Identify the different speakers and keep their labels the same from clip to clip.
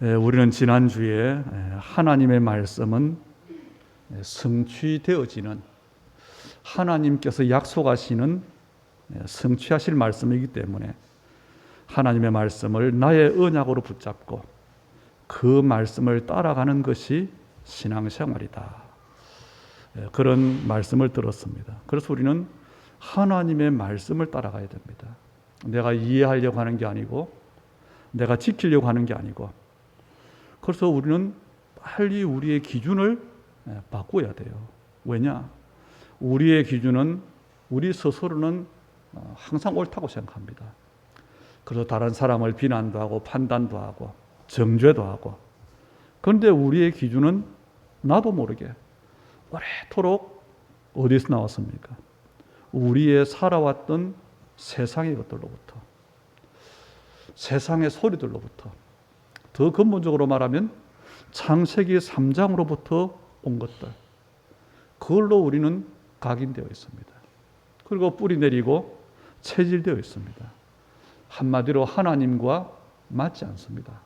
Speaker 1: 우리는 지난주에 하나님의 말씀은 성취되어지는, 하나님께서 약속하시는 성취하실 말씀이기 때문에 하나님의 말씀을 나의 언약으로 붙잡고 그 말씀을 따라가는 것이 신앙생활이다, 그런 말씀을 들었습니다. 그래서 우리는 하나님의 말씀을 따라가야 됩니다. 내가 이해하려고 하는 게 아니고, 내가 지키려고 하는 게 아니고. 그래서 우리는 빨리 우리의 기준을 바꿔야 돼요. 왜냐? 우리의 기준은 우리 스스로는 항상 옳다고 생각합니다. 그래서 다른 사람을 비난도 하고 판단도 하고 정죄도 하고. 그런데 우리의 기준은 나도 모르게 오래도록 어디서 나왔습니까? 우리의 살아왔던 세상의 것들로부터, 세상의 소리들로부터, 더 근본적으로 말하면 창세기 3장으로부터 온 것들, 그걸로 우리는 각인되어 있습니다. 그리고 뿌리 내리고 체질되어 있습니다. 한마디로 하나님과 맞지 않습니다.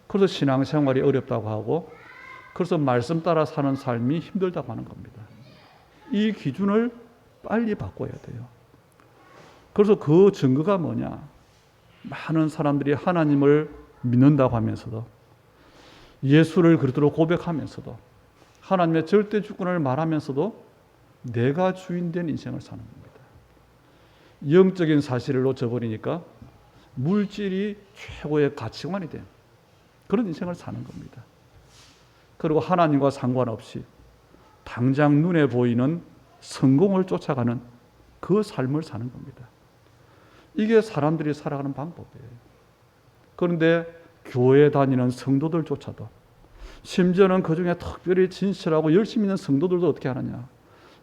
Speaker 1: 그래서 신앙생활이 어렵다고 하고, 그래서 말씀 따라 사는 삶이 힘들다고 하는 겁니다. 이 기준을 빨리 바꿔야 돼요. 그래서 그 증거가 뭐냐? 많은 사람들이 하나님을 믿는다고 하면서도, 예수를 그리스도로 고백하면서도, 하나님의 절대 주권을 말하면서도 내가 주인된 인생을 사는 겁니다. 영적인 사실을 놓쳐버리니까 물질이 최고의 가치관이 된 그런 인생을 사는 겁니다. 그리고 하나님과 상관없이 당장 눈에 보이는 성공을 쫓아가는 그 삶을 사는 겁니다. 이게 사람들이 살아가는 방법이에요. 그런데 교회 다니는 성도들조차도, 심지어는 그 중에 특별히 진실하고 열심히 있는 성도들도 어떻게 하느냐?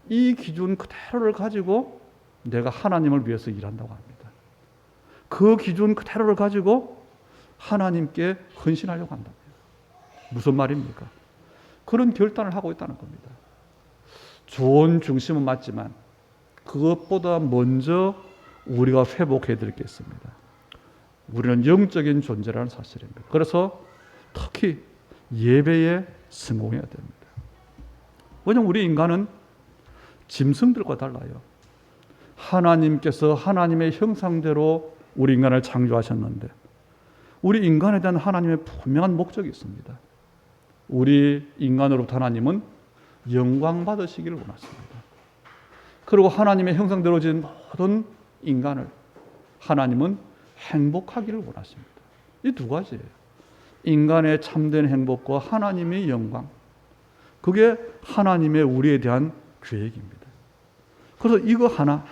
Speaker 1: 이 기준 그대로를 가지고 내가 하나님을 위해서 일한다고 합니다. 그 기준 그대로를 가지고 하나님께 헌신하려고 한다고요. 무슨 말입니까? 그런 결단을 하고 있다는 겁니다. 좋은 중심은 맞지만 그것보다 먼저 우리가 회복해야 될 게 있습니다. 우리는 영적인 존재라는 사실입니다. 그래서 특히 예배에 성공해야 됩니다. 왜냐하면 우리 인간은 짐승들과 달라요. 하나님께서 하나님의 형상대로 우리 인간을 창조하셨는데, 우리 인간에 대한 하나님의 분명한 목적이 있습니다. 우리 인간으로부터 하나님은 영광 받으시기를 원하십니다. 그리고 하나님의 형상대로 지은 모든 인간을 하나님은 행복하기를 원하십니다. 이 두 가지예요. 인간의 참된 행복과 하나님의 영광, 그게 하나님의 우리에 대한 계획입니다. 그래서 이거 하나,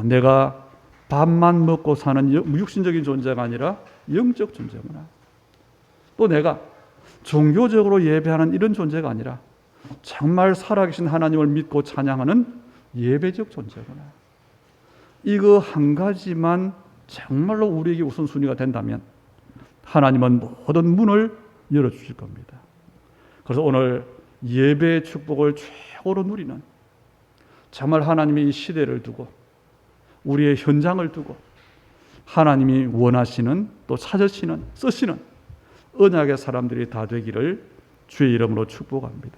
Speaker 1: 내가 밥만 먹고 사는 육신적인 존재가 아니라 영적 존재구나. 또 내가 종교적으로 예배하는 이런 존재가 아니라 정말 살아계신 하나님을 믿고 찬양하는 예배적 존재구나. 이거 한 가지만 정말로 우리에게 우선순위가 된다면 하나님은 모든 문을 열어주실 겁니다. 그래서 오늘 예배의 축복을 최고로 누리는, 정말 하나님이 이 시대를 두고 우리의 현장을 두고 하나님이 원하시는, 또 찾으시는, 쓰시는 언약의 사람들이 다 되기를 주의 이름으로 축복합니다.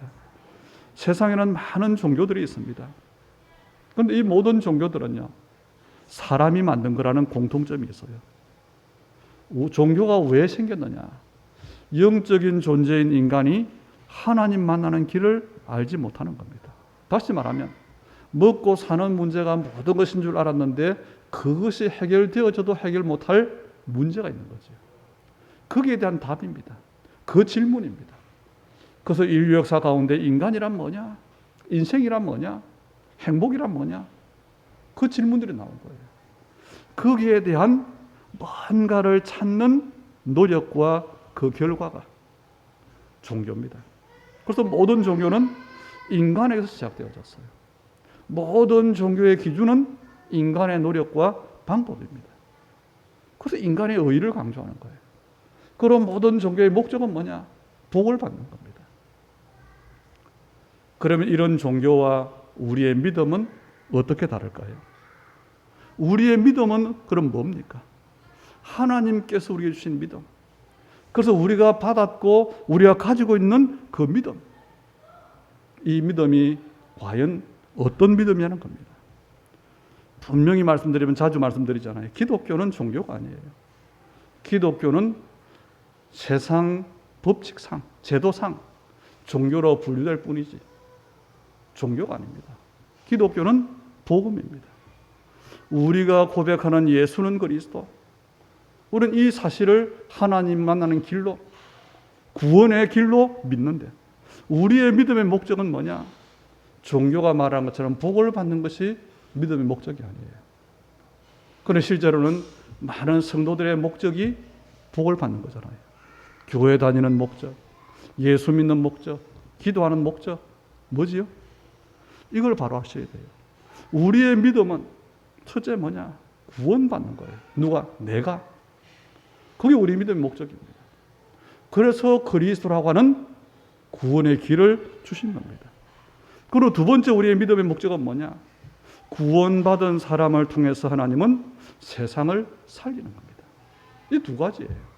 Speaker 1: 세상에는 많은 종교들이 있습니다. 그런데 이 모든 종교들은요, 사람이 만든 거라는 공통점이 있어요. 종교가 왜 생겼느냐? 영적인 존재인 인간이 하나님 만나는 길을 알지 못하는 겁니다. 다시 말하면 먹고 사는 문제가 모든 것인 줄 알았는데 그것이 해결되어져도 해결 못할 문제가 있는 거죠. 거기에 대한 답입니다. 그 질문입니다. 그래서 인류 역사 가운데 인간이란 뭐냐? 인생이란 뭐냐? 행복이란 뭐냐? 그 질문들이 나온 거예요. 거기에 대한 뭔가를 찾는 노력과 그 결과가 종교입니다. 그래서 모든 종교는 인간에게서 시작되어졌어요. 모든 종교의 기준은 인간의 노력과 방법입니다. 그래서 인간의 의의를 강조하는 거예요. 그럼 모든 종교의 목적은 뭐냐? 복을 받는 겁니다. 그러면 이런 종교와 우리의 믿음은 어떻게 다를까요? 우리의 믿음은 그럼 뭡니까? 하나님께서 우리에게 주신 믿음, 그래서 우리가 받았고 우리가 가지고 있는 그 믿음, 이 믿음이 과연 어떤 믿음이냐는 겁니다. 분명히 말씀드리면 자주 말씀드리잖아요. 기독교는 종교가 아니에요. 기독교는 세상 법칙상, 제도상 종교로 분류될 뿐이지 종교가 아닙니다. 기독교는 복음입니다. 우리가 고백하는 예수는 그리스도, 우리는 이 사실을 하나님 만나는 길로, 구원의 길로 믿는데, 우리의 믿음의 목적은 뭐냐? 종교가 말한 것처럼 복을 받는 것이 믿음의 목적이 아니에요. 그런데 실제로는 많은 성도들의 목적이 복을 받는 거잖아요. 교회 다니는 목적, 예수 믿는 목적, 기도하는 목적, 뭐지요? 이걸 바로 하셔야 돼요. 우리의 믿음은 첫째 뭐냐? 구원받는 거예요. 누가? 내가. 그게 우리 믿음의 목적입니다. 그래서 그리스도라고 하는 구원의 길을 주신 겁니다. 그리고 두 번째 우리의 믿음의 목적은 뭐냐? 구원받은 사람을 통해서 하나님은 세상을 살리는 겁니다. 이 두 가지예요.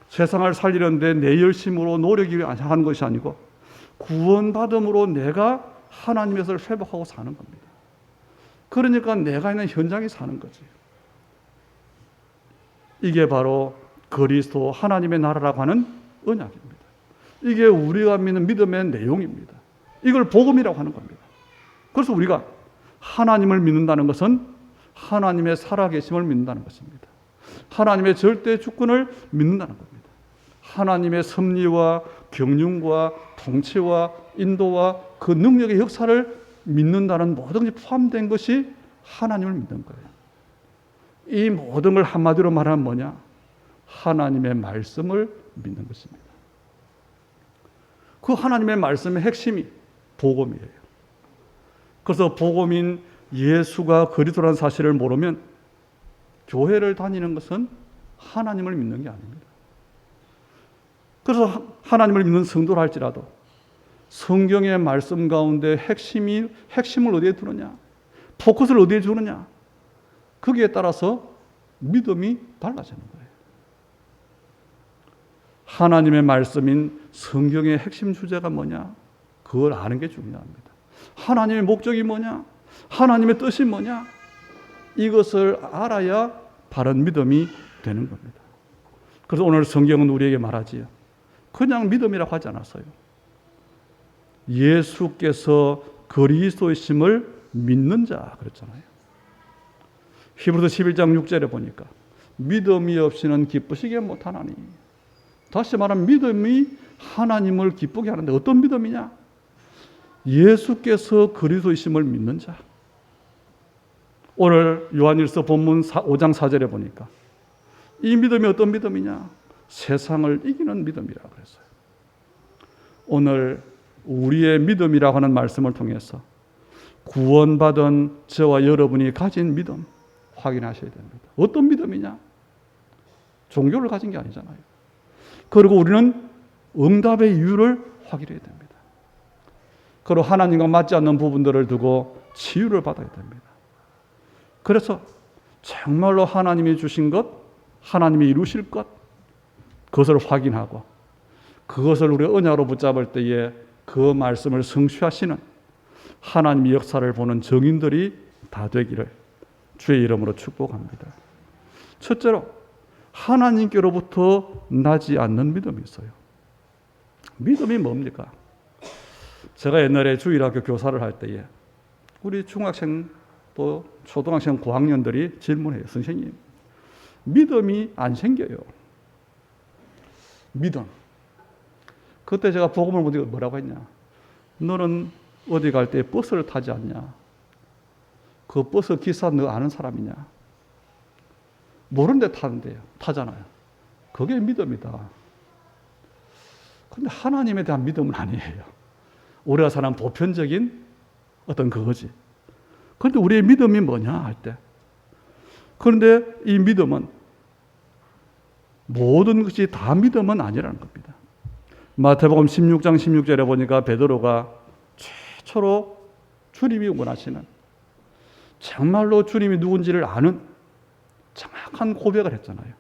Speaker 1: 세상을 살리는데 내 열심으로 노력이 하는 것이 아니고 구원받음으로 내가 하나님에서 회복하고 사는 겁니다. 그러니까 내가 있는 현장에 사는 거지. 이게 바로 그리스도 하나님의 나라라고 하는 언약입니다. 이게 우리가 믿는 믿음의 내용입니다. 이걸 복음이라고 하는 겁니다. 그래서 우리가 하나님을 믿는다는 것은 하나님의 살아계심을 믿는다는 것입니다. 하나님의 절대 주권을 믿는다는 겁니다. 하나님의 섭리와 경륜과 통치와 인도와 그 능력의 역사를 믿는다는 모든 것이 포함된 것이 하나님을 믿는 거예요. 이 모든 걸 한마디로 말하면 뭐냐? 하나님의 말씀을 믿는 것입니다. 그 하나님의 말씀의 핵심이 복음이에요. 그래서 복음인 예수가 그리스도라는 사실을 모르면 교회를 다니는 것은 하나님을 믿는 게 아닙니다. 그래서 하나님을 믿는 성도라 할지라도 성경의 말씀 가운데 핵심을 어디에 두느냐, 포커스를 어디에 두느냐, 거기에 따라서 믿음이 달라지는 거예요. 하나님의 말씀인 성경의 핵심 주제가 뭐냐, 그걸 아는 게 중요합니다. 하나님의 목적이 뭐냐, 하나님의 뜻이 뭐냐, 이것을 알아야 바른 믿음이 되는 겁니다. 그래서 오늘 성경은 우리에게 말하지요. 그냥 믿음이라고 하지 않았어요. 예수께서 그리스도이심을 믿는 자 그랬잖아요. 히브리서 11장 6절에 보니까 믿음이 없이는 기쁘시게 못하나니. 다시 말하면 믿음이 하나님을 기쁘게 하는데 어떤 믿음이냐? 예수께서 그리스도이심을 믿는 자. 오늘 요한일서 본문 5장 4절에 보니까 이 믿음이 어떤 믿음이냐? 세상을 이기는 믿음이라고 그랬어요. 오늘 우리의 믿음이라고 하는 말씀을 통해서 구원받은 저와 여러분이 가진 믿음 확인하셔야 됩니다. 어떤 믿음이냐? 종교를 가진 게 아니잖아요. 그리고 우리는 응답의 이유를 확인해야 됩니다. 그리고 하나님과 맞지 않는 부분들을 두고 치유를 받아야 됩니다. 그래서 정말로 하나님이 주신 것, 하나님이 이루실 것, 그것을 확인하고 그것을 우리가 언약으로 붙잡을 때에 그 말씀을 성취하시는 하나님의 역사를 보는 증인들이 다 되기를 주의 이름으로 축복합니다. 첫째로 하나님께로부터 나지 않는 믿음이 있어요. 믿음이 뭡니까? 제가 옛날에 주일학교 교사를 할 때에 우리 중학생 또 초등학생 고학년들이 질문해요. 선생님, 믿음이 안 생겨요. 믿음. 그때 제가 복음을 못 읽고 뭐라고 했냐? 너는 어디 갈 때 버스를 타지 않냐? 그 버스 기사 너 아는 사람이냐? 모르는데 타는데요. 타잖아요. 그게 믿음이다. 근데 하나님에 대한 믿음은 아니에요. 우리가 사는 보편적인 어떤 그거지. 그런데 우리의 믿음이 뭐냐 할 때. 그런데 이 믿음은 모든 것이 다 믿음은 아니라는 겁니다. 마태복음 16장 16절에 보니까 베드로가 최초로 주님이 원하시는 정말로 주님이 누군지를 아는 정확한 고백을 했잖아요.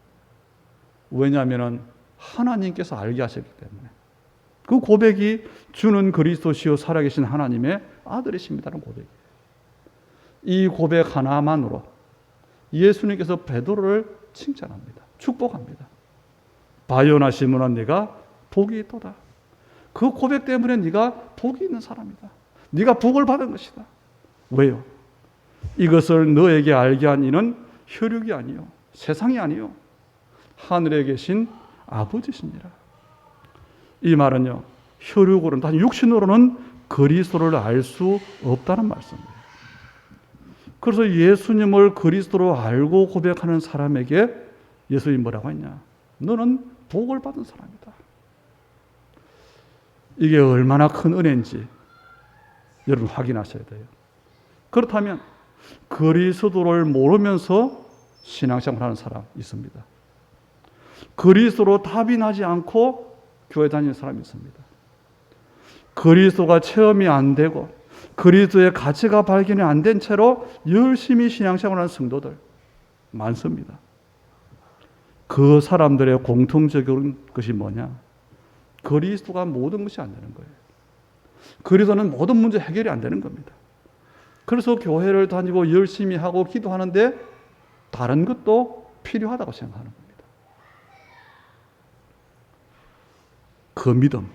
Speaker 1: 왜냐하면 하나님께서 알게 하셨기 때문에. 그 고백이 주는 그리스도시요 살아계신 하나님의 아들이십니다라는 고백이에요. 이 고백 하나만으로 예수님께서 베드로를 칭찬합니다. 축복합니다. 바요나 시몬아 네가 복이 있도다. 그 고백 때문에 네가 복이 있는 사람이다. 네가 복을 받은 것이다. 왜요? 이것을 너에게 알게 한 이는 혈육이 아니요 세상이 아니요 하늘에 계신 아버지시니라. 이 말은요, 혈육으로는, 단 육신으로는 그리스도를 알 수 없다는 말씀이에요. 그래서 예수님을 그리스도로 알고 고백하는 사람에게 예수님이 뭐라고 했냐? 너는 복을 받은 사람이다. 이게 얼마나 큰 은혜인지 여러분 확인하셔야 돼요. 그렇다면 그리스도를 모르면서 신앙생활 하는 사람 있습니다. 그리스도로 답이 나지 않고 교회 다니는 사람이 있습니다. 그리스도가 체험이 안 되고 그리스도의 가치가 발견이 안 된 채로 열심히 신앙생활하는 성도들 많습니다. 그 사람들의 공통적인 것이 뭐냐? 그리스도가 모든 것이 안 되는 거예요. 그리스도는 모든 문제 해결이 안 되는 겁니다. 그래서 교회를 다니고 열심히 하고 기도하는데 다른 것도 필요하다고 생각하는 겁니다. 그 믿음,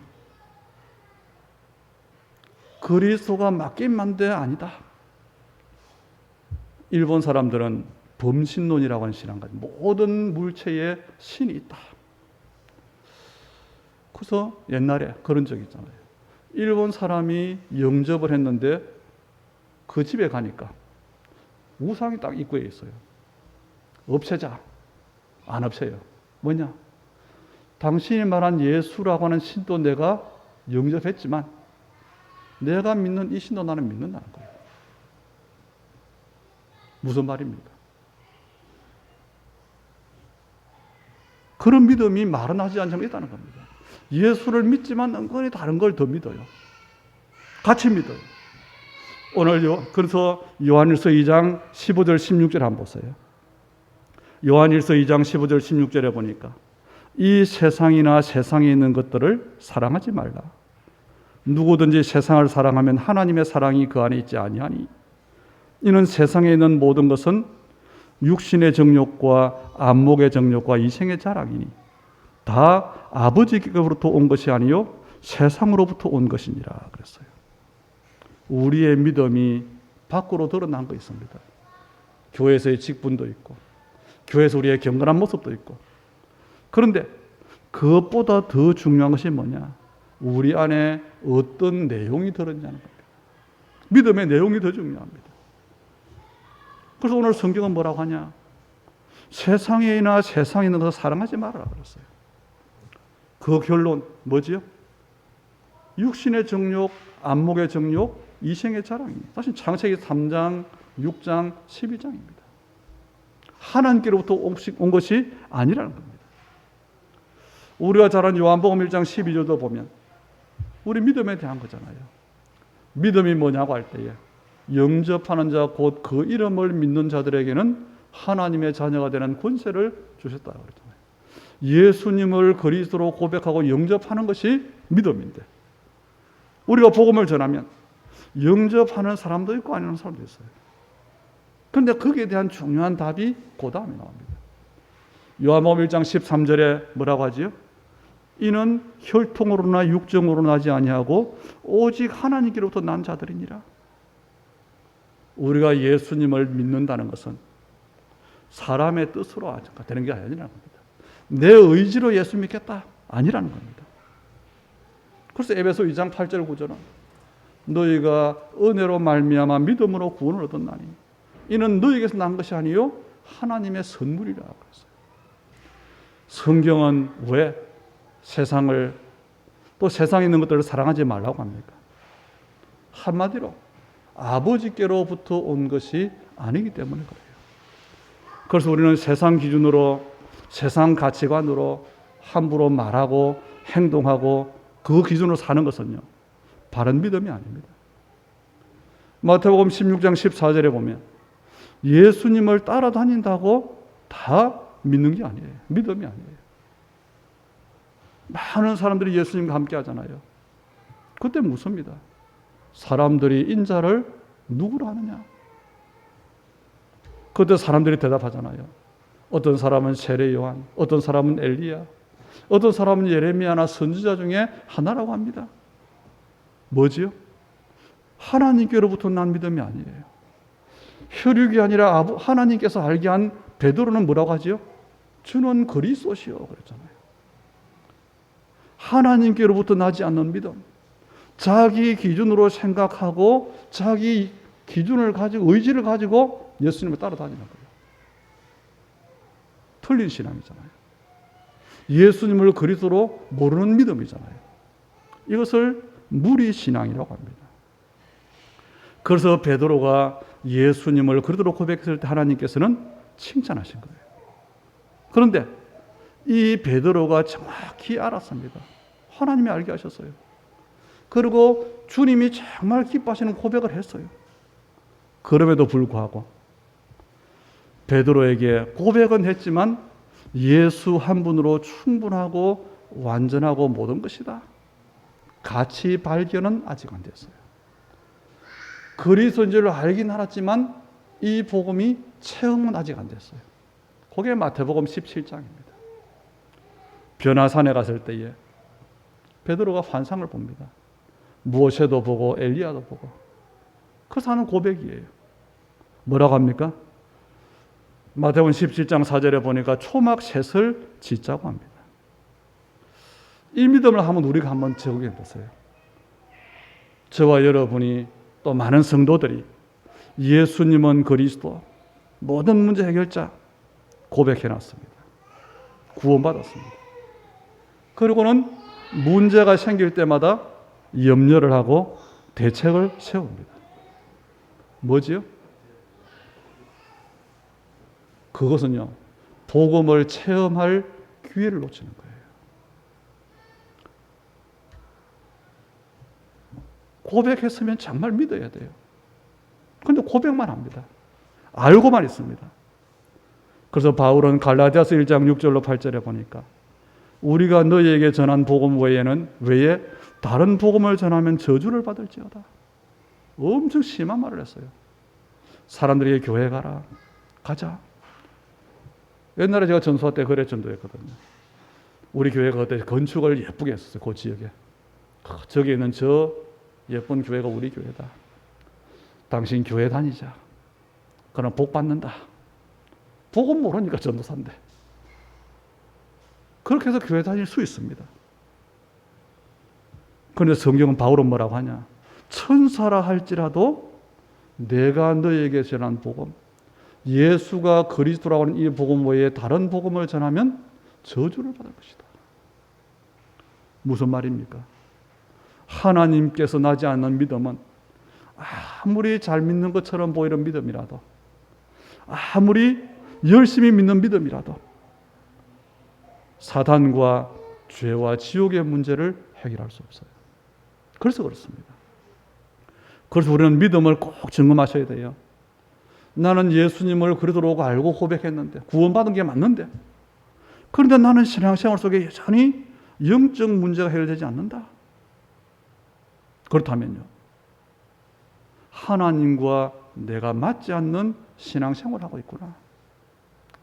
Speaker 1: 그리스도가 맡긴 만데 아니다. 일본 사람들은 범신론이라고 하는 신앙 가지고 모든 물체에 신이 있다. 그래서 옛날에 그런 적이 있잖아요. 일본 사람이 영접을 했는데 그 집에 가니까 우상이 딱 입구에 있어요. 없애자. 안 없애요. 뭐냐? 당신이 말한 예수라고 하는 신도 내가 영접했지만 내가 믿는 이 신도 나는 믿는다는 거예요. 무슨 말입니까? 그런 믿음이 말은 하지 않지만 있다는 겁니다. 예수를 믿지만 은근히 다른 걸 더 믿어요. 같이 믿어요. 오늘 그래서 요한일서 2장 15절 16절 한번 보세요. 요한일서 2장 15절 16절에 보니까 이 세상이나 세상에 있는 것들을 사랑하지 말라. 누구든지 세상을 사랑하면 하나님의 사랑이 그 안에 있지 아니하니 이는 세상에 있는 모든 것은 육신의 정욕과 안목의 정욕과 이생의 자랑이니 다 아버지께로부터 온 것이 아니요 세상으로부터 온 것이니라 그랬어요. 우리의 믿음이 밖으로 드러난 거 있습니다. 교회에서의 직분도 있고 교회에서 우리의 경건한 모습도 있고 그런데 그것보다 더 중요한 것이 뭐냐? 우리 안에 어떤 내용이 들었냐는 겁니다. 믿음의 내용이 더 중요합니다. 그래서 오늘 성경은 뭐라고 하냐? 세상에나 세상에 있는 것을 사랑하지 말아라 그랬어요. 그 결론 뭐지요? 육신의 정욕, 안목의 정욕, 이생의 자랑입니다. 사실 창세기 3장, 6장, 12장입니다. 하나님께로부터 온 것이 아니라는 겁니다. 우리가 잘 아는 요한복음 1장 12절도 보면 우리 믿음에 대한 거잖아요. 믿음이 뭐냐고 할 때에 영접하는 자 곧 그 이름을 믿는 자들에게는 하나님의 자녀가 되는 권세를 주셨다고 그랬잖아요. 예수님을 그리스도로 고백하고 영접하는 것이 믿음인데 우리가 복음을 전하면 영접하는 사람도 있고 아니는 사람도 있어요. 그런데 거기에 대한 중요한 답이 그 다음에 나옵니다. 요한복음 1장 13절에 뭐라고 하지요? 이는 혈통으로나 육정으로 나지 아니하고 오직 하나님께로부터 난 자들이니라. 우리가 예수님을 믿는다는 것은 사람의 뜻으로 되는 게 아니라는 겁니다. 내 의지로 예수 믿겠다 아니라는 겁니다. 그래서 에베소 2장 8절 9절은 너희가 은혜로 말미암아 믿음으로 구원을 얻었나니 이는 너희에게서 난 것이 아니요 하나님의 선물이라 그랬어요. 성경은 왜 세상을 또 세상에 있는 것들을 사랑하지 말라고 합니까? 한마디로 아버지께로부터 온 것이 아니기 때문에 그래요. 그래서 우리는 세상 기준으로 세상 가치관으로 함부로 말하고 행동하고 그 기준으로 사는 것은요 바른 믿음이 아닙니다. 마태복음 16장 14절에 보면 예수님을 따라다닌다고 다 믿는 게 아니에요. 믿음이 아니에요. 많은 사람들이 예수님과 함께 하잖아요. 그때 묻습니다. 사람들이 인자를 누구로 하느냐? 그때 사람들이 대답하잖아요. 어떤 사람은 세례 요한, 어떤 사람은 엘리야, 어떤 사람은 예레미야나 선지자 중에 하나라고 합니다. 뭐지요? 하나님께로부터 난 믿음이 아니에요. 혈육이 아니라 하나님께서 알게 한 베드로는 뭐라고 하지요? 주는 그리스도시요 그랬잖아요. 하나님께로부터 나지 않는 믿음, 자기 기준으로 생각하고 자기 기준을 가지고 의지를 가지고 예수님을 따라다니는 거예요. 틀린 신앙이잖아요. 예수님을 그리스도로 모르는 믿음이잖아요. 이것을 무리신앙이라고 합니다. 그래서 베드로가 예수님을 그리스도로 고백했을 때 하나님께서는 칭찬하신 거예요. 그런데 이 베드로가 정확히 알았습니다. 하나님이 알게 하셨어요. 그리고 주님이 정말 기뻐하시는 고백을 했어요. 그럼에도 불구하고 베드로에게 고백은 했지만 예수 한 분으로 충분하고 완전하고 모든 것이다. 가치 발견은 아직 안 됐어요. 그리스도인 줄 알긴 알았지만 이 복음이 체험은 아직 안 됐어요. 그게 마태복음 17장입니다. 변화산에 갔을 때에 베드로가 환상을 봅니다. 모세도 보고 엘리야도 보고. 그래서 하는 고백이에요. 뭐라고 합니까? 마태복음 17장 4절에 보니까 초막 셋을 짓자고 합니다. 이 믿음을 한번 우리가 한번 적용해 보세요. 저와 여러분이 또 많은 성도들이 예수님은 그리스도, 모든 문제 해결자 고백해 놨습니다. 구원받았습니다. 그리고는 문제가 생길 때마다 염려를 하고 대책을 세웁니다. 뭐지요? 그것은요, 복음을 체험할 기회를 놓치는 거예요. 고백했으면 정말 믿어야 돼요. 그런데 고백만 합니다. 알고만 있습니다. 그래서 바울은 갈라디아서 1장 6절로 8절에 보니까 우리가 너희에게 전한 복음 외에 다른 복음을 전하면 저주를 받을지어다. 엄청 심한 말을 했어요. 사람들에게 교회 가라. 가자. 옛날에 제가 전수할 때 그래 전도했거든요. 우리 교회가 그때 건축을 예쁘게 했었어요. 그 지역에. 저기 있는 저 예쁜 교회가 우리 교회다. 당신 교회 다니자. 그럼 복 받는다. 복음 모르니까 전도사인데. 그렇게 해서 교회 다닐 수 있습니다. 그런데 성경은 바울은 뭐라고 하냐? 천사라 할지라도 내가 너에게 전한 복음, 예수가 그리스도라고 하는 이 복음 외에 다른 복음을 전하면 저주를 받을 것이다. 무슨 말입니까? 하나님께서 나지 않는 믿음은 아무리 잘 믿는 것처럼 보이는 믿음이라도, 아무리 열심히 믿는 믿음이라도 사단과 죄와 지옥의 문제를 해결할 수 없어요. 그래서 그렇습니다. 그래서 우리는 믿음을 꼭 점검하셔야 돼요. 나는 예수님을 그리스도로 알고 고백했는데, 구원받은 게 맞는데, 그런데 나는 신앙생활 속에 여전히 영적 문제가 해결되지 않는다. 그렇다면요, 하나님과 내가 맞지 않는 신앙생활을 하고 있구나.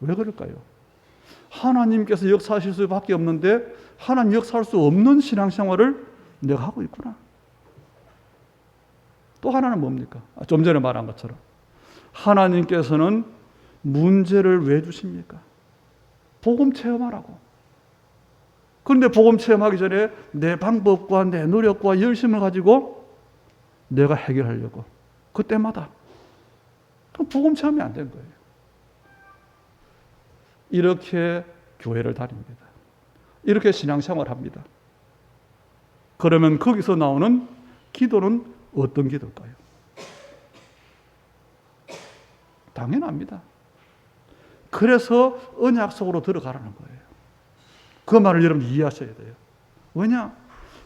Speaker 1: 왜 그럴까요? 하나님께서 역사하실 수밖에 없는데 하나님 역사할 수 없는 신앙생활을 내가 하고 있구나. 또 하나는 뭡니까? 좀 전에 말한 것처럼 하나님께서는 문제를 왜 주십니까? 복음 체험하라고. 그런데 복음 체험하기 전에 내 방법과 내 노력과 열심을 가지고 내가 해결하려고 그때마다 복음 체험이 안 된 거예요. 이렇게 교회를 다닙니다. 이렇게 신앙생활을 합니다. 그러면 거기서 나오는 기도는 어떤 기도일까요? 당연합니다. 그래서 언약 속으로 들어가라는 거예요. 그 말을 여러분 이해하셔야 돼요. 왜냐?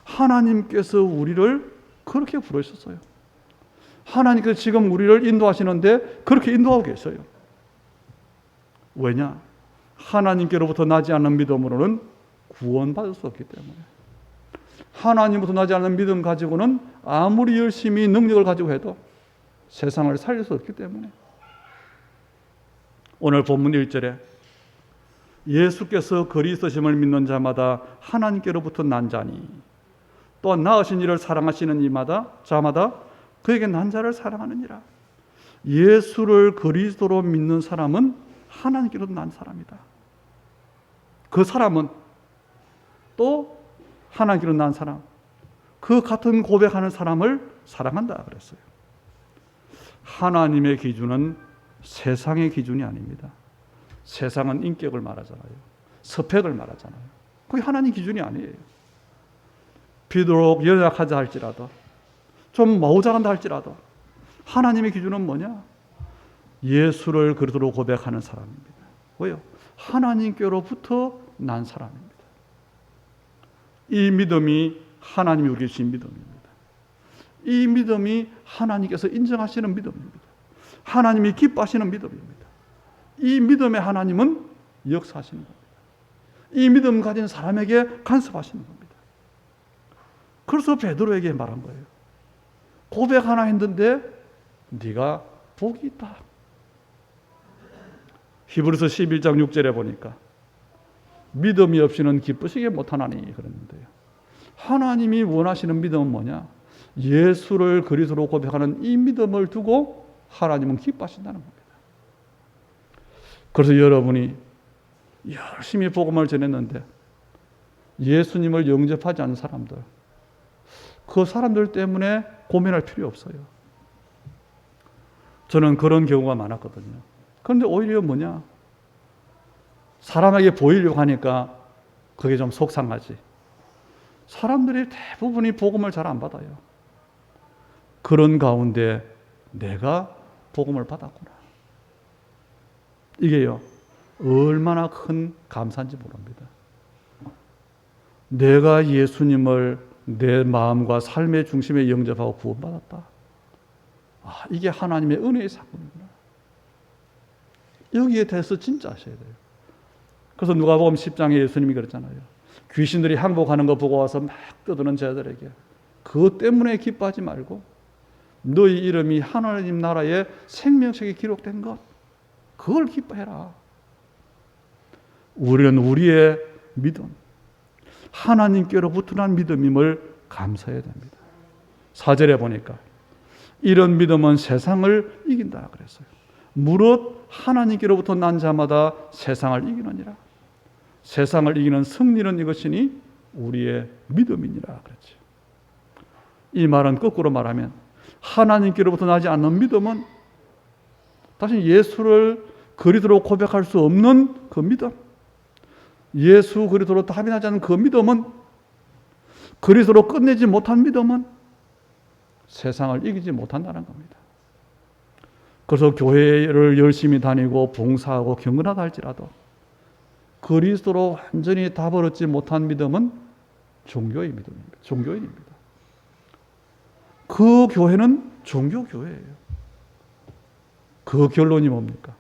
Speaker 1: 하나님께서 우리를 그렇게 부르셨어요. 하나님께서 지금 우리를 인도하시는데 그렇게 인도하고 계셔요. 왜냐? 하나님께로부터 나지 않는 믿음으로는 구원받을 수 없기 때문에. 하나님부터 나지 않는 믿음 가지고는 아무리 열심히 능력을 가지고 해도 세상을 살릴 수 없기 때문에. 오늘 본문 1절에 예수께서 그리스도심을 믿는 자마다 하나님께로부터 난 자니 또한 낳으신 이를 사랑하시는 자마다 그에게 난 자를 사랑하느니라. 예수를 그리스도로 믿는 사람은 하나님께로부터 난 사람이다. 그 사람은 또 하나님께로 난 사람, 그 같은 고백하는 사람을 사랑한다 그랬어요. 하나님의 기준은 세상의 기준이 아닙니다. 세상은 인격을 말하잖아요. 스펙을 말하잖아요. 그게 하나님 기준이 아니에요. 비록 연약하자 할지라도, 좀 모자란다 할지라도 하나님의 기준은 뭐냐? 예수를 그리스도로 고백하는 사람입니다. 왜요? 하나님께로부터 난 사람입니다. 이 믿음이 하나님이 우리 주신 믿음입니다. 이 믿음이 하나님께서 인정하시는 믿음입니다. 하나님이 기뻐하시는 믿음입니다. 이 믿음의 하나님은 역사하시는 겁니다. 이 믿음 가진 사람에게 간섭하시는 겁니다. 그래서 베드로에게 말한 거예요. 고백 하나 했는데 네가 복이 있다. 히브리서 11장 6절에 보니까 믿음이 없이는 기쁘시게 못하나니 그랬는데요. 하나님이 원하시는 믿음은 뭐냐? 예수를 그리스도로 고백하는 이 믿음을 두고 하나님은 기뻐하신다는 겁니다. 그래서 여러분이 열심히 복음을 전했는데 예수님을 영접하지 않는 사람들, 그 사람들 때문에 고민할 필요 없어요. 저는 그런 경우가 많았거든요. 그런데 오히려 뭐냐? 사람에게 보이려고 하니까 그게 좀 속상하지. 사람들이 대부분이 복음을 잘 안 받아요. 그런 가운데 내가 복음을 받았구나. 이게요, 얼마나 큰 감사인지 모릅니다. 내가 예수님을 내 마음과 삶의 중심에 영접하고 구원받았다. 아, 이게 하나님의 은혜의 사건이구나. 여기에 대해서 진짜 아셔야 돼요. 그래서 누가복음 10장에 예수님이 그랬잖아요. 귀신들이 항복하는 거 보고 와서 막 떠드는 자들에게 그것 때문에 기뻐하지 말고 너희 이름이 하나님 나라의 생명책에 기록된 것, 그걸 기뻐해라. 우리는 우리의 믿음, 하나님께로부터 난 믿음임을 감사해야 됩니다. 4절에 보니까 이런 믿음은 세상을 이긴다 그랬어요. 무릇 하나님께로부터 난 자마다 세상을 이기느니라. 세상을 이기는 승리는 이것이니 우리의 믿음이니라 그랬죠. 이 말은 거꾸로 말하면 하나님께로부터 나지 않는 믿음은 다시 예수를 그리스도로 고백할 수 없는 그 믿음, 예수 그리스도로 답이 나지 않는 그 믿음은, 그리스도로 끝내지 못한 믿음은 세상을 이기지 못한다는 겁니다. 그래서 교회를 열심히 다니고 봉사하고 경건하다 할지라도 그리스도로 완전히 답을 얻지 못한 믿음은 종교의 믿음입니다. 종교인입니다. 그 교회는 종교교회예요. 그 결론이 뭡니까?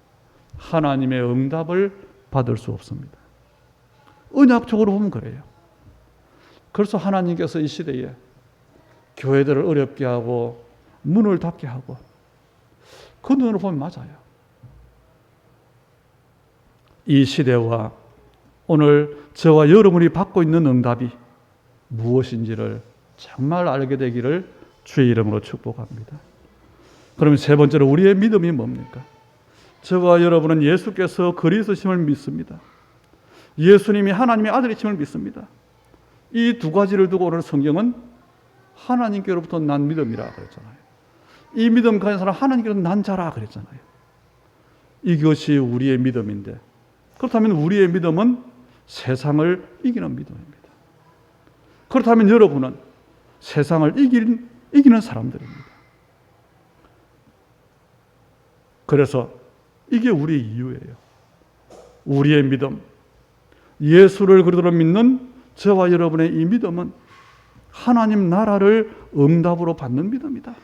Speaker 1: 하나님의 응답을 받을 수 없습니다. 언약적으로 보면 그래요. 그래서 하나님께서 이 시대에 교회들을 어렵게 하고 문을 닫게 하고, 그 눈으로 보면 맞아요. 이 시대와 오늘 저와 여러분이 받고 있는 응답이 무엇인지를 정말 알게 되기를 주의 이름으로 축복합니다. 그러면 세 번째로 우리의 믿음이 뭡니까? 저와 여러분은 예수께서 그리스도심을 믿습니다. 예수님이 하나님의 아들이심을 믿습니다. 이 두 가지를 두고 오늘 성경은 하나님께로부터 난 믿음이라 그랬잖아요. 이 믿음 가진 사람 하나님께로부터 난 자라 그랬잖아요. 이것이 우리의 믿음인데, 그렇다면 우리의 믿음은 세상을 이기는 믿음입니다. 그렇다면 여러분은 세상을 이기는 사람들입니다. 그래서 이게 우리의 이유예요. 우리의 믿음, 예수를 그리스도로 믿는 저와 여러분의 이 믿음은 하나님 나라를 응답으로 받는 믿음이다.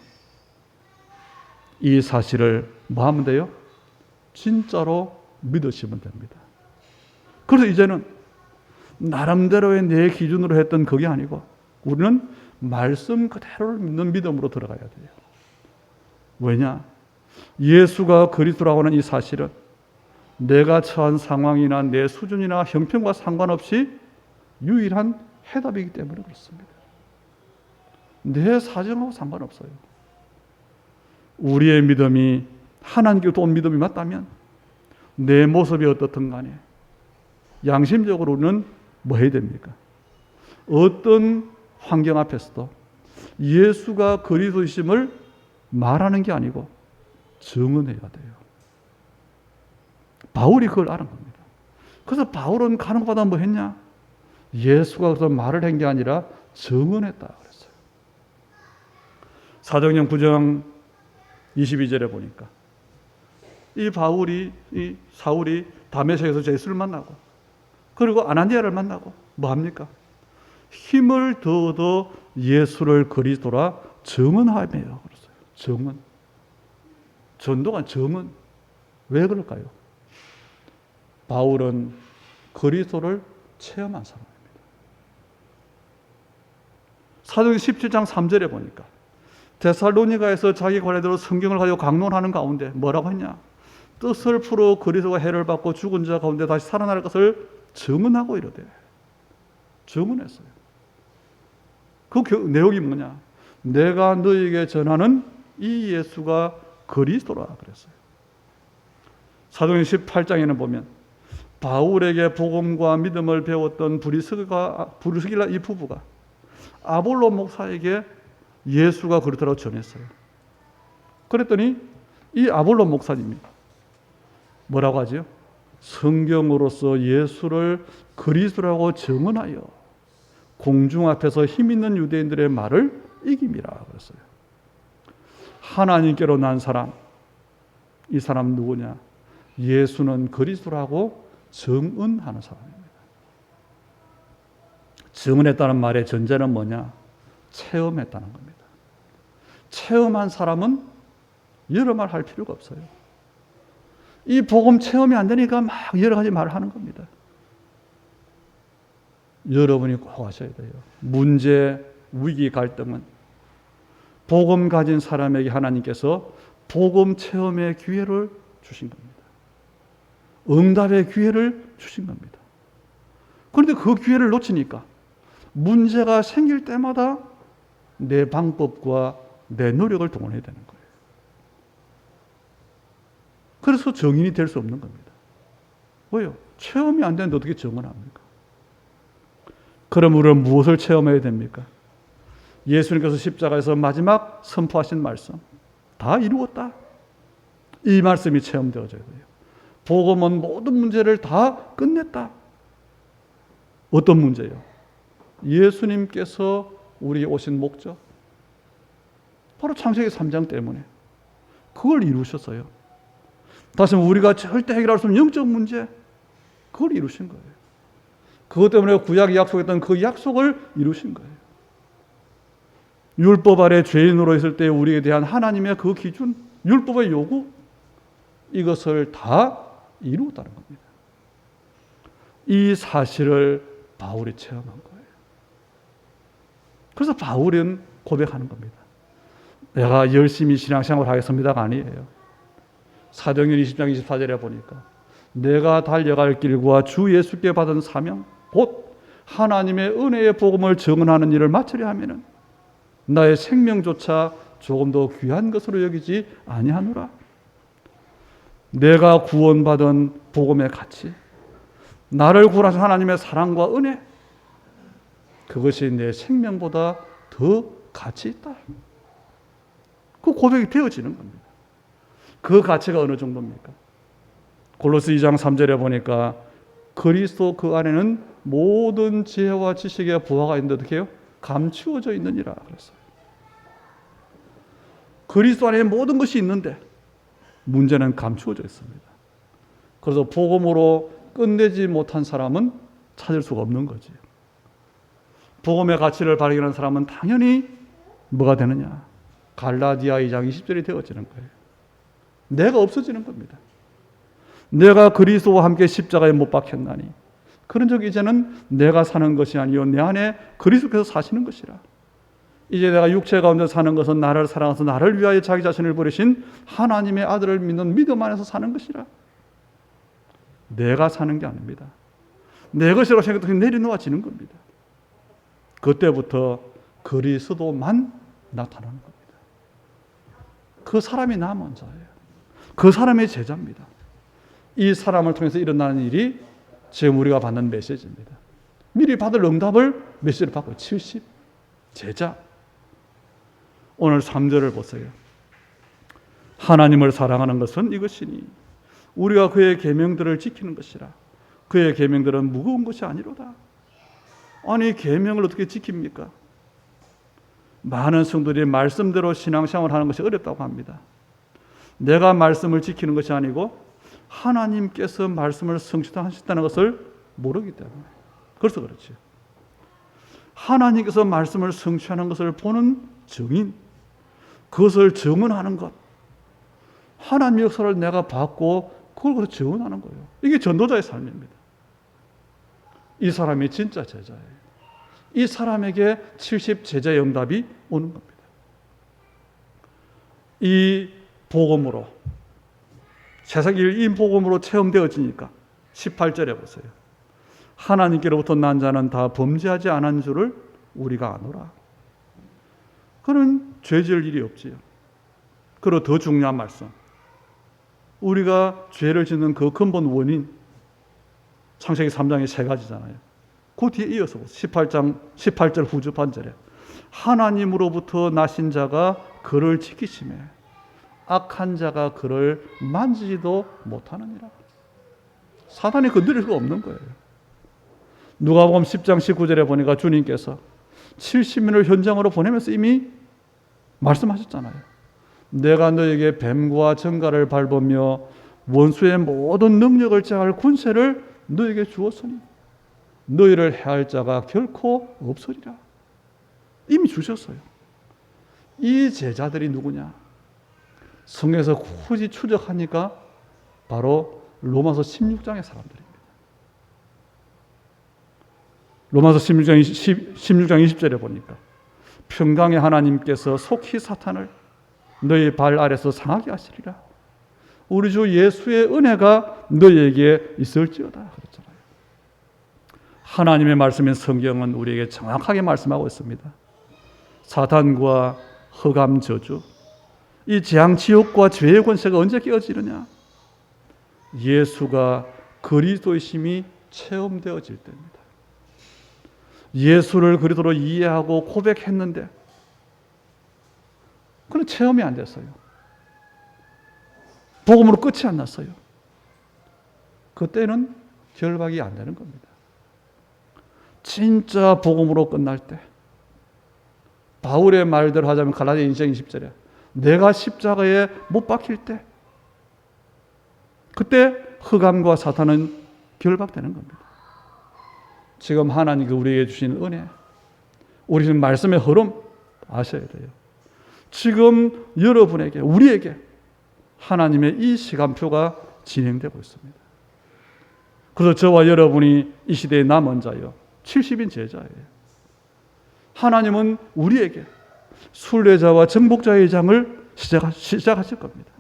Speaker 1: 이 사실을 뭐 하면 돼요? 진짜로 믿으시면 됩니다. 그래서 이제는 나름대로의 내 기준으로 했던 그게 아니고 우리는 말씀 그대로를 믿는 믿음으로 들어가야 돼요. 왜냐? 예수가 그리스도라고 하는 이 사실은 내가 처한 상황이나 내 수준이나 형편과 상관없이 유일한 해답이기 때문에 그렇습니다. 내 사정하고 상관없어요. 우리의 믿음이 하나님께로부터 온 믿음이 맞다면 내 모습이 어떻든 간에 양심적으로는 뭐 해야 됩니까? 어떤 환경 앞에서도 예수가 그리스도이심을 말하는 게 아니고 증언해야 돼요. 바울이 그걸 알은 겁니다. 그래서 바울은 가는 곳마다 뭐 했냐? 예수가 그래서 말을 한 게 아니라 증언했다 그랬어요. 사도행전 9장 22절에 보니까 이 사울이 다메섹에서 예수를 만나고 그리고 아나니아를 만나고 뭐 합니까? 힘을 더더 예수를 그리스도라 증언하며 그랬어요. 증언. 전도가 증언. 왜 그럴까요? 바울은 그리스도를 체험한 사람입니다. 사도행전 17장 3절에 보니까 데살로니가에서 자기 관례대로 성경을 가지고 강론하는 가운데 뭐라고 했냐? 뜻을 풀어 그리스도가 해를 받고 죽은 자 가운데 다시 살아날 것을 증언하고 이러대. 증언했어요. 그 내용이 뭐냐? 내가 너에게 전하는 이 예수가 그리스도라 그랬어요. 사도행전 18장에는 보면 바울에게 복음과 믿음을 배웠던 브리스길라 이 부부가 아볼로 목사에게 예수가 그렇다고 전했어요. 그랬더니 이 아볼로 목사님이 뭐라고 하죠? 성경으로서 예수를 그리스도라고 증언하여 공중 앞에서 힘 있는 유대인들의 말을 이김이라 그랬어요. 하나님께로 난 사람, 이 사람 누구냐? 예수는 그리스도라고 증언하는 사람입니다. 증언했다는 말의 전제는 뭐냐? 체험했다는 겁니다. 체험한 사람은 여러 말 할 필요가 없어요. 이 복음 체험이 안 되니까 막 여러 가지 말을 하는 겁니다. 여러분이 꼭 하셔야 돼요. 문제, 위기, 갈등은 복음 가진 사람에게 하나님께서 복음 체험의 기회를 주신 겁니다. 응답의 기회를 주신 겁니다. 그런데 그 기회를 놓치니까 문제가 생길 때마다 내 방법과 내 노력을 동원해야 되는 거예요. 그래서 정인이 될 수 없는 겁니다. 왜요? 체험이 안 되는데 어떻게 정언합니까? 그럼 우리는 무엇을 체험해야 됩니까? 예수님께서 십자가에서 마지막 선포하신 말씀 다 이루었다. 이 말씀이 체험되어져야 돼요. 복음은 모든 문제를 다 끝냈다. 어떤 문제요? 예수님께서 우리 오신 목적 바로 창세기 3장 때문에 그걸 이루셨어요. 다시 우리가 절대 해결할 수 없는 영적 문제 그걸 이루신 거예요. 그것 때문에 구약이 약속했던 그 약속을 이루신 거예요. 율법 아래 죄인으로 있을 때 우리에 대한 하나님의 그 기준, 율법의 요구 이것을 다 이루었다는 겁니다. 이 사실을 바울이 체험한 거예요. 그래서 바울은 고백하는 겁니다. 내가 열심히 신앙생활을 하겠습니다가 아니에요. 사도행전 20장 24절에 보니까 내가 달려갈 길과 주 예수께 받은 사명 곧 하나님의 은혜의 복음을 증언하는 일을 마치려 하면은 나의 생명조차 조금 더 귀한 것으로 여기지 아니하노라. 내가 구원받은 복음의 가치, 나를 구원하신 하나님의 사랑과 은혜, 그것이 내 생명보다 더 가치 있다. 그 고백이 되어지는 겁니다. 그 가치가 어느 정도입니까? 골로새 2장 3절에 보니까 그리스도 그 안에는 모든 지혜와 지식의 보화가 있는데 어떻게 해요? 감추어져 있느니라 그랬어요. 그리스도 안에 모든 것이 있는데 문제는 감추어져 있습니다. 그래서 복음으로 끝내지 못한 사람은 찾을 수가 없는 거지. 복음의 가치를 발견한 사람은 당연히 뭐가 되느냐? 갈라디아 2장 20절이 되어지는 거예요. 내가 없어지는 겁니다. 내가 그리스도와 함께 십자가에 못 박혔나니 그 그런 적 이제는 내가 사는 것이 아니요 내 안에 그리스도께서 사시는 것이라. 이제 내가 육체 가운데 사는 것은 나를 사랑해서 나를 위하여 자기 자신을 버리신 하나님의 아들을 믿는 믿음 안에서 사는 것이라. 내가 사는 게 아닙니다. 내 것이라고 생각해도 내려놓아지는 겁니다. 그때부터 그리스도만 나타나는 겁니다. 그 사람이 나 먼저예요. 그 사람의 제자입니다. 이 사람을 통해서 일어나는 일이 지금 우리가 받는 메시지입니다. 미리 받을 응답을 메시지를 받고 70 제자. 오늘 3절을 보세요. 하나님을 사랑하는 것은 이것이니 우리가 그의 계명들을 지키는 것이라. 그의 계명들은 무거운 것이 아니로다. 아니 계명을 어떻게 지킵니까? 많은 성도들이 말씀대로 신앙생활을 하는 것이 어렵다고 합니다. 내가 말씀을 지키는 것이 아니고 하나님께서 말씀을 성취하신다는 것을 모르기 때문에. 그래서 그렇죠. 하나님께서 말씀을 성취하는 것을 보는 증인, 그것을 증언하는 것. 하나님의 역사를 내가 받고 그걸 증언하는 거예요. 이게 전도자의 삶입니다. 이 사람이 진짜 제자예요. 이 사람에게 70 제자의 응답이 오는 겁니다. 이 복음으로 세상이 이 복음으로 체험되어지니까 18절에 보세요. 하나님께로부터 난 자는 다 범죄하지 않은 줄을 우리가 아노라. 그는 죄 지을 일이 없지요. 그리고 더 중요한 말씀. 우리가 죄를 짓는 그 근본 원인, 창세기 3장에 3가지잖아요. 그 뒤에 이어서 18절 후반절에 하나님으로부터 나신 자가 그를 지키시매 악한 자가 그를 만지지도 못하느니라. 사단이 건드릴 수가 없는 거예요. 누가복음 10장 19절에 보니까 주님께서 70인을 현장으로 보내면서 이미 말씀하셨잖아요. 내가 너에게 뱀과 정갈을 밟으며 원수의 모든 능력을 제할 권세를 너에게 주었으니 너희를 해할 자가 결코 없으리라. 이미 주셨어요. 이 제자들이 누구냐? 성경에서 굳이 추적하니까 바로 로마서 16장의 사람들입니다. 로마서 16장 20절에 보니까 평강의 하나님께서 속히 사탄을 너희 발 아래서 상하게 하시리라. 우리 주 예수의 은혜가 너희에게 있을지어다. 그렇잖아요. 하나님의 말씀인 성경은 우리에게 정확하게 말씀하고 있습니다. 사탄과 흑암 저주, 이 재앙 지옥과 죄의 권세가 언제 깨어지느냐? 예수가 그리스도의 심이 체험되어질 때입니다. 예수를 그리스도로 이해하고 고백했는데 그런 체험이 안 됐어요. 복음으로 끝이 안 났어요. 그때는 결박이 안 되는 겁니다. 진짜 복음으로 끝날 때, 바울의 말대로 하자면 갈라디아 2장 20절에 내가 십자가에 못 박힐 때, 그때 흑암과 사탄은 결박되는 겁니다. 지금 하나님께 우리에게 주신 은혜, 우리는 말씀의 흐름 아셔야 돼요. 지금 여러분에게, 우리에게 하나님의 이 시간표가 진행되고 있습니다. 그래서 저와 여러분이 이 시대의 남은 자요 70인 제자예요. 하나님은 우리에게 순례자와 정복자의 장을 시작하실 겁니다.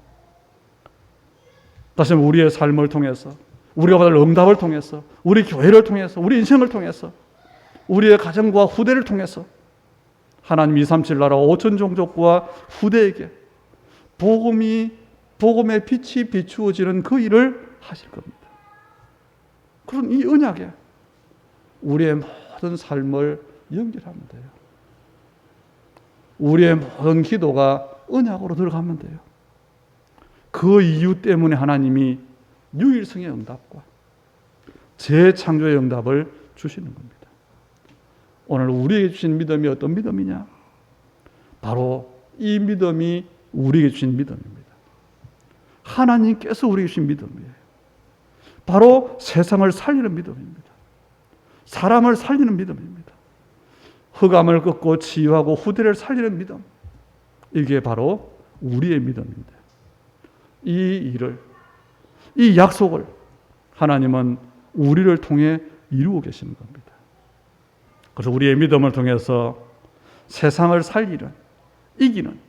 Speaker 1: 다시 한번 우리의 삶을 통해서, 우리가 받을 응답을 통해서, 우리 교회를 통해서, 우리 인생을 통해서, 우리의 가정과 후대를 통해서 하나님 237 나라 5천 종족과 후대에게 복음의 빛이 비추어지는 그 일을 하실 겁니다. 그런 이 언약에 우리의 모든 삶을 연결하면 돼요. 우리의 모든 기도가 언약으로 들어가면 돼요. 그 이유 때문에 하나님이 유일성의 응답과 재창조의 응답을 주시는 겁니다. 오늘 우리에게 주신 믿음이 어떤 믿음이냐? 바로 이 믿음이 우리에게 주신 믿음입니다. 하나님께서 우리에게 주신 믿음이에요. 바로 세상을 살리는 믿음입니다. 사람을 살리는 믿음입니다. 흑암을 꺾고 치유하고 후대를 살리는 믿음. 이게 바로 우리의 믿음입니다. 이 일을, 이 약속을 하나님은 우리를 통해 이루고 계시는 겁니다. 그래서 우리의 믿음을 통해서 세상을 살리는, 이기는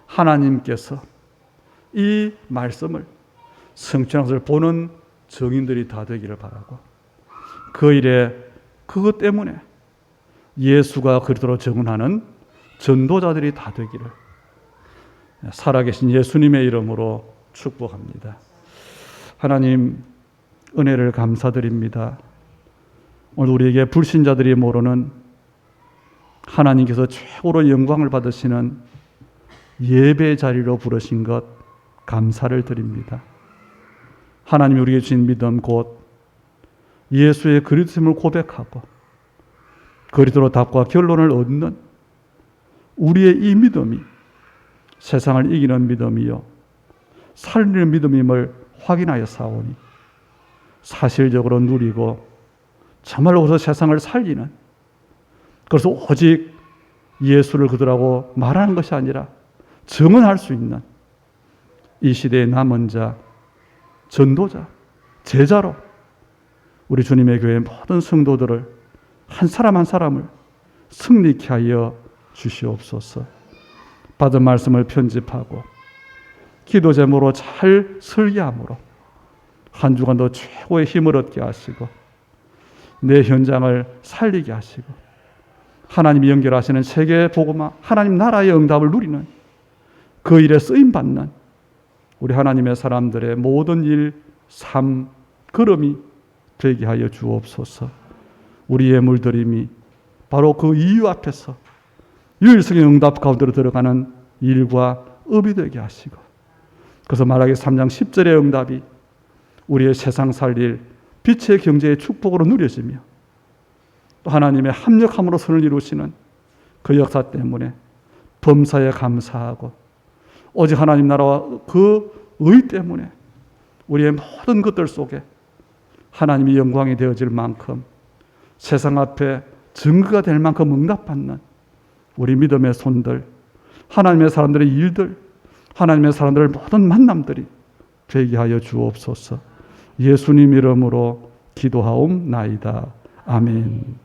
Speaker 1: 하나님께서 이 말씀을 성취하는 것을 보는 증인들이 다 되기를 바라고, 그 일에 그것 때문에 예수가 그리스도로 증언하는 전도자들이 다 되기를 살아계신 예수님의 이름으로 축복합니다. 하나님, 은혜를 감사드립니다. 오늘 우리에게 불신자들이 모르는 하나님께서 최고로 영광을 받으시는 예배 자리로 부르신 것 감사를 드립니다. 하나님이 우리에게 주신 믿음, 곧 예수의 그리스도임을 고백하고 그리스도로 답과 결론을 얻는 우리의 이 믿음이 세상을 이기는 믿음이요 살리는 믿음임을 확인하여 사오니 사실적으로 누리고 정말로 세상을 살리는, 그래서 오직 예수를 그들하고 말하는 것이 아니라 증언할 수 있는 이 시대의 남은 자, 전도자, 제자로 우리 주님의 교회 모든 성도들을 한 사람 한 사람을 승리케 하여 주시옵소서. 받은 말씀을 편집하고 기도 제목으로 잘 설계함으로 한 주간도 최고의 힘을 얻게 하시고 내 현장을 살리게 하시고 하나님이 연결하시는 세계 복음화, 하나님 나라의 응답을 누리는 그 일에 쓰임받는 우리 하나님의 사람들의 모든 일, 삶, 걸음이 되게 하여 주옵소서. 우리의 물들임이 바로 그 이유 앞에서 유일성의 응답 가운데로 들어가는 일과 업이 되게 하시고, 그래서 말하기 3장 10절의 응답이 우리의 세상 살릴 빛의 경제의 축복으로 누려지며 또 하나님의 합력함으로 선을 이루시는 그 역사 때문에 범사에 감사하고 오직 하나님 나라와 그 의 때문에 우리의 모든 것들 속에 하나님이 영광이 되어질 만큼 세상 앞에 증거가 될 만큼 응답받는 우리 믿음의 손들, 하나님의 사람들의 일들, 하나님의 사람들의 모든 만남들이 되게 하여 주옵소서. 예수님 이름으로 기도하옵나이다. 아멘.